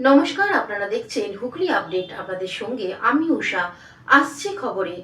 নমস্কার, আপনারা দেখছেন হুগলি আপডেট। আপনাদের সঙ্গে আমি উষা। আসছে খবরে,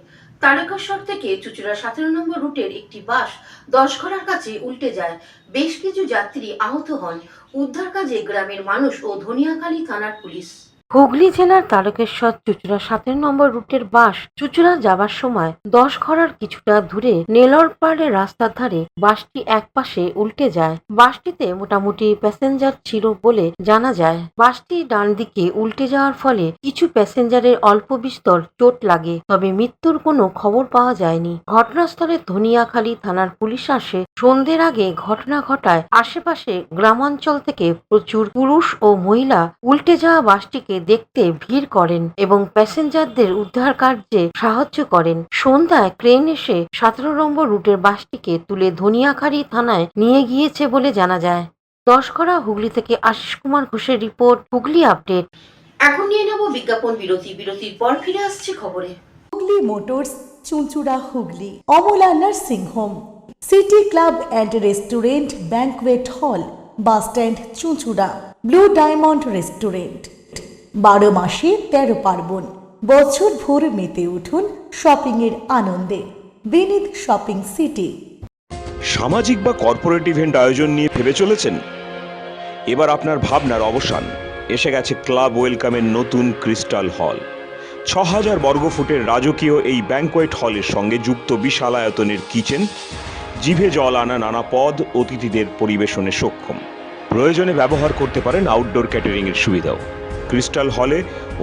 তারকেশ্বর থেকে চুঁচুড়া 17 নম্বর রুটের একটি বাস 10 ঘরার কাছে উল্টে যায়। বেশ কিছু যাত্রী আহত হন। উদ্ধার কাজে গ্রামের মানুষ ও ধনিয়াখালী থানার পুলিশ। হুগলি জেলার তারকেশ্বর চুঁচুড়া 17 নম্বর রুটের বাস চুঁচুড়া যাবার সময় 10 ঘরার কিছুটা দূরে নেলরপাড়ের রাস্তার ধারে বাসটি একপাশে উল্টে যায়। বাসটিতে মোটামুটি প্যাসেঞ্জার ছিল বলে জানা যায়। বাসটি ডান দিকে উল্টে যাওয়ার ফলে কিছু প্যাসেঞ্জারের অল্প বিস্তর চোট লাগে, তবে মৃত্যুর কোনো খবর পাওয়া যায়নি। ঘটনাস্থলে ধনিয়াখালী থানার পুলিশ আসে। সন্ধ্যের আগে ঘটনা ঘটায়। আশেপাশে গ্রামাঞ্চল থেকে প্রচুর পুরুষ ও মহিলা উল্টে যাওয়া বাসটিকে দেখতে ভিড় করেন এবং প্যাসেঞ্জারদের উদ্ধার কার্যে সাহায্য করেন। সন্ধ্যায় ক্রেন এসে 17 নম্বর রুটের বাসটিকে তুলে ধনিয়াখালী থানায় নিয়ে গিয়েছে বলে জানা যায়। 10 ঘরা হুগলি থেকে আশিস কুমার ঘোষের রিপোর্ট, হুগলি আপডেট। এখন নিয়ে নেব বিজ্ঞাপন বিরতি। বিরতির পর ফিরে আসছে খবরে। Hooghly motors, Chuchura Hooghly, Amala nursing home, city club and restaurant, banquet হল, বাস স্ট্যান্ড চুঁচুড়া, ব্লু ডায়মন্ড রেস্টুরেন্ট। 12 মাসে 13 পার্বণ, বছর ভোর মেতে উঠুন শপিংয়ের আনন্দে। বিনীত শপিং সিটি। সামাজিক বা কর্পোরেট ইভেন্ট আয়োজন নিয়ে ভেবে চলেছেন? এবার আপনার ভাবনার অবসান। এসে গেছে ক্লাব ওয়েলকামের নতুন ক্রিস্টাল হল। 6000 বর্গফুটের রাজকীয় এই ব্যাংকোয়েট হলের সঙ্গে যুক্ত বিশাল আয়তনের কিচেন, জিভে জল আনা নানা পদ অতিথিদের পরিবেশনে সক্ষম। প্রয়োজনে ব্যবহার করতে পারেন আউটডোর ক্যাটারিংয়ের সুবিধাও। ক্রিস্টাল হলে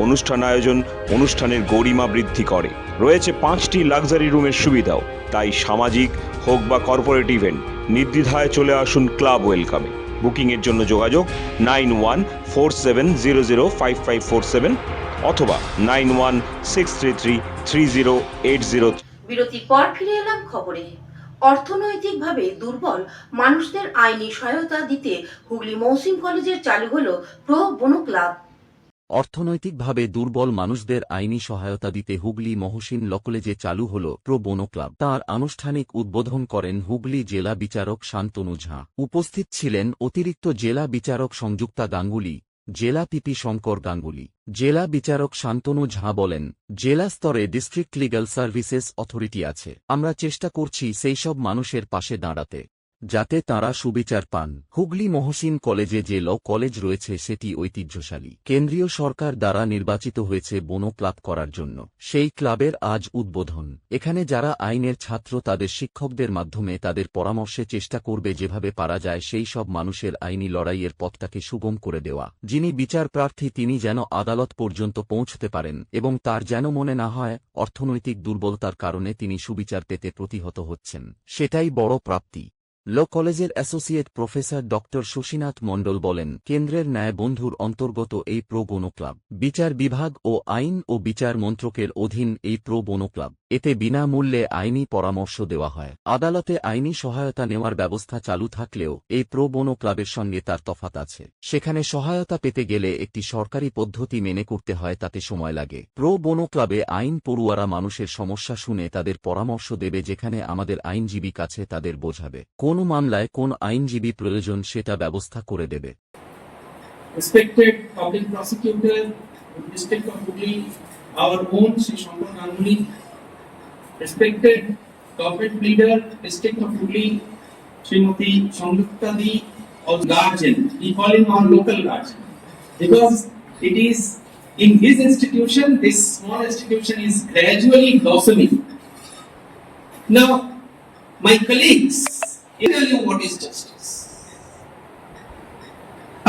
অনুষ্ঠান আয়োজন অনুষ্ঠানের গরিমা বৃদ্ধি করে। রয়েছে 5টি লাক্সারি রুমের সুবিধাও। তাই সামাজিক হোক বা কর্পোরেট ইভেন্ট, নির্দ্বিধায় চলে আসুন ক্লাব ওয়েলকামে। বুকিংয়ের জন্য যোগাযোগ 9147005547 অথবা 9163333080। বিরতির পর ফিরে এলাম খবরে। অর্থনৈতিকভাবে দুর্বল মানুষদের আইনি সহায়তা দিতে হুগলি মহসিন কলেজের চালু হলো প্রো বোনো ক্লাব। অর্থনৈতিকভাবে দুর্বল মানুষদের আইনি সহায়তা দিতে হুগলি মহসিন ল কলেজে চালু হল প্রো বোনো ক্লাব। তার আনুষ্ঠানিক উদ্বোধন করেন হুগলি জেলা বিচারক শান্তনু ঝা। উপস্থিত ছিলেন অতিরিক্ত জেলা বিচারক সংযুক্তা গাঙ্গুলি, জেলা পিপি শঙ্কর গাঙ্গুলি। জেলা বিচারক শান্তনু ঝা বলেন, জেলা স্তরে ডিস্ট্রিক্ট লিগ্যাল সার্ভিসেস অথরিটি আছে। আমরা চেষ্টা করছি সেই সব মানুষের পাশে দাঁড়াতে যাতে তাঁরা সুবিচার পান। হুগলি মহসিন কলেজে যে ল কলেজ রয়েছে সেটি ঐতিহ্যশালী। কেন্দ্রীয় সরকার দ্বারা নির্বাচিত হয়েছে বোনো ক্লাব করার জন্য। সেই ক্লাবের আজ উদ্বোধন। এখানে যারা আইনের ছাত্র তাদের শিক্ষকদের মাধ্যমে তাদের পরামর্শে চেষ্টা করবে যেভাবে পারা যায় সেই সব মানুষের আইনি লড়াইয়ের পথটাকে সুগম করে দেওয়া। যিনি বিচার প্রার্থী তিনি যেন আদালত পর্যন্ত পৌঁছতে পারেন এবং তার যেন মনে না হয় অর্থনৈতিক দুর্বলতার কারণে তিনি সুবিচার পেতে প্রতিহত হচ্ছেন। সেটাই বড় প্রাপ্তি। ল কলেজের অ্যাসোসিয়েট প্রফেসর ডক্টর শশীনাথ মণ্ডল বলেন, কেন্দ্রের ন্যায় বন্ধুর অন্তর্গত এই প্রো বোনো ক্লাব বিচার বিভাগ ও আইন ও বিচার মন্ত্রকের অধীন এই প্রো বোনো ক্লাব। এতে বিনামূল্যে আইনি পরামর্শ দেওয়া হয়। আদালতে আইনি সহায়তা নেওয়ার ব্যবস্থা চালু থাকলেও এই প্রো বোনো ক্লাবের সঙ্গে তার তফাৎ আছে। সেখানে সহায়তা পেতে গেলে একটি সরকারি পদ্ধতি মেনে করতে হয়, তাতে সময় লাগে। প্রো বোনো ক্লাবে আইন পড়ুয়ারা মানুষের সমস্যা শুনে তাদের পরামর্শ দেবে, যেখানে আমাদের আইনজীবী কাছে তাদের বোঝাবে কোন মামলায় কোন আইনজীবী প্রয়োজন সেটা ব্যবস্থা করে দেবে। Respected public prosecutor, District of Hooghly, our own Sri Shankar Ganguly, respected government leader, District of Hooghly, Srimati Sangyukta Di, or guardian, we call him our local guardian, because it is in his institution, this small institution is gradually blossoming. Now, my colleagues, I tell you what is justice.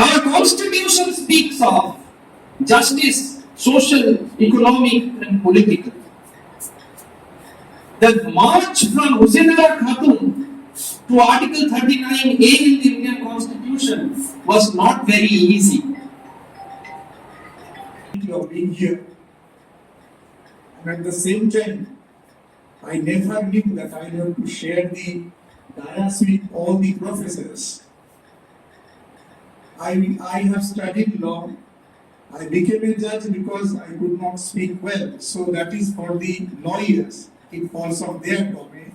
Our constitution speaks of justice, social, economic and political. The march from Husainara Khatun to Article 39A in the Indian Constitution was not very easy. Of being here, and at the same time, I never knew that I have to share the dais with all the professors. I have studied law. I became a judge because I could not speak well, so that is for the lawyers. It falls on their domain.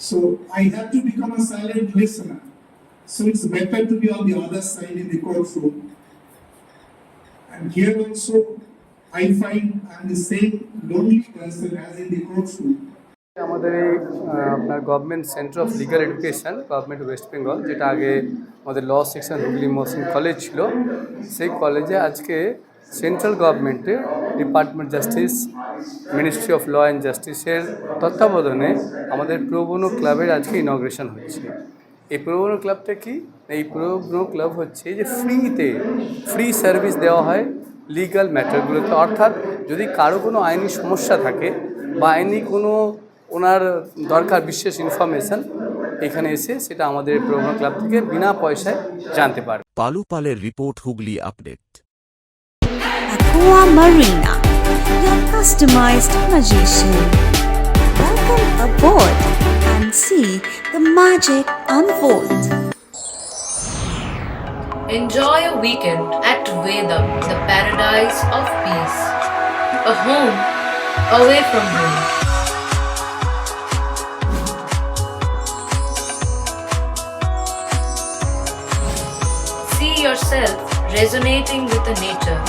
So I had to become a silent listener. So it's better to be on the other side in the courtroom. And here also, I find I'm the same lonely person as in the courtroom. আমাদের এই আপনার government centre of legal education government West Bengal, যেটা আগে আমাদের law section Hooghly Mohsin college ছিল, সেই কলেজে আজকে সেন্ট্রাল গভর্নমেন্টের department justice, ministry of law and জাস্টিসের তত্ত্বাবধানে আমাদের প্রো বোনো ক্লাবের আজকে ইনগ্রেশন হচ্ছে। এই প্রো বোনো ক্লাবটা কি? এই প্রো বোনো ক্লাব হচ্ছে যে ফ্রি সার্ভিস দেওয়া হয় লিগাল ম্যাটারগুলোতে, অর্থাৎ যদি কারো কোনো আইনি সমস্যা থাকে বা আইনি কোনো ওনার দরকার বিশেষ ইনফরমেশান, এখানে এসে সেটা আমাদের প্রো বোনো ক্লাব থেকে বিনা পয়সায় জানতে পারে। পালু পালের report, Hooghly update. Aqua Marina, your customized magician. Welcome aboard and see the magic unfold. Enjoy a weekend at Vedam, the paradise of peace. A home away from home. See yourself resonating with the nature.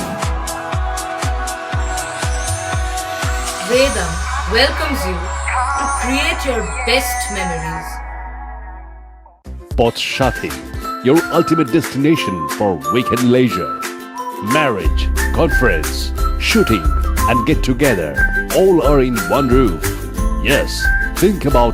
Vedam welcomes you to create your best memories. Sports Shati, your ultimate destination for weekend leisure. Marriage, conference, shooting, and get together all are in one roof. Yes, think about